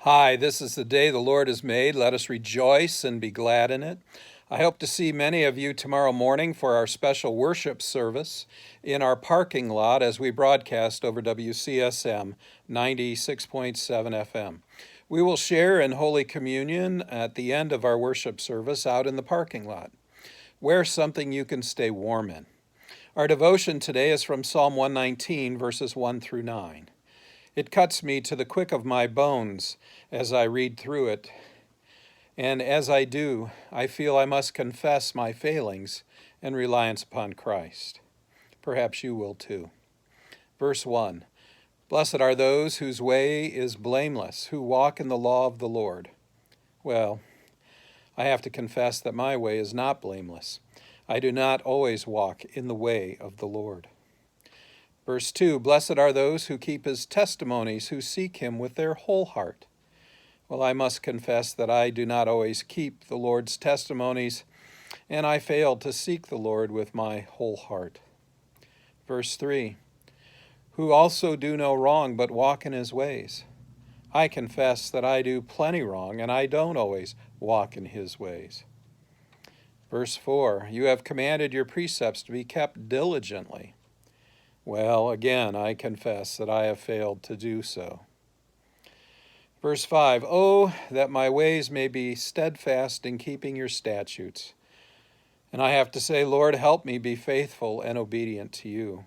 Hi, this is the day the Lord has made. Let us rejoice and be glad in it. I hope to see many of you tomorrow morning for our special worship service in our parking lot as we broadcast over WCSM 96.7 FM. We will share in Holy Communion at the end of our worship service out in the parking lot. Wear something you can stay warm in. Our devotion today is from Psalm 119, verses 1 through 9. It cuts me to the quick of my bones as I read through it. And as I do, I feel I must confess my failings and reliance upon Christ. Perhaps you will too. Verse 1, Blessed are those whose way is blameless, who walk in the law of the Lord. Well, I have to confess that my way is not blameless. I do not always walk in the way of the Lord. Verse 2, Blessed are those who keep his testimonies, who seek him with their whole heart. Well, I must confess that I do not always keep the Lord's testimonies, and I fail to seek the Lord with my whole heart. Verse 3, Who also do no wrong, but walk in his ways. I confess that I do plenty wrong, and I don't always walk in his ways. Verse 4, You have commanded your precepts to be kept diligently. Well, again, I confess that I have failed to do so. Verse 5, Oh, that my ways may be steadfast in keeping your statutes. And I have to say, Lord, help me be faithful and obedient to you.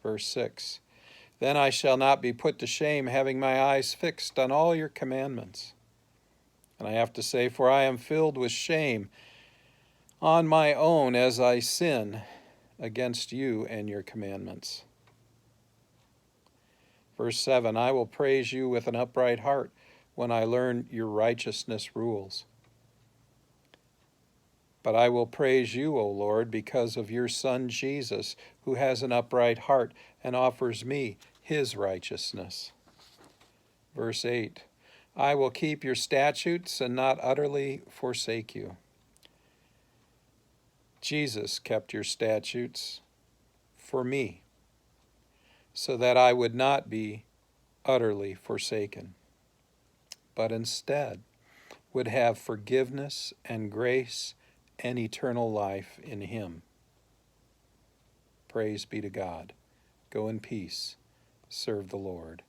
Verse 6, Then I shall not be put to shame, having my eyes fixed on all your commandments. And I have to say, for I am filled with shame on my own as I sin against you and your commandments. Verse 7, I will praise you with an upright heart when I learn your righteousness rules. But I will praise you, O Lord, because of your Son Jesus, who has an upright heart and offers me his righteousness. Verse 8, I will keep your statutes and not utterly forsake you. Jesus kept your statutes for me, so that I would not be utterly forsaken, but instead would have forgiveness and grace and eternal life in him. Praise be to God. Go in peace. Serve the Lord.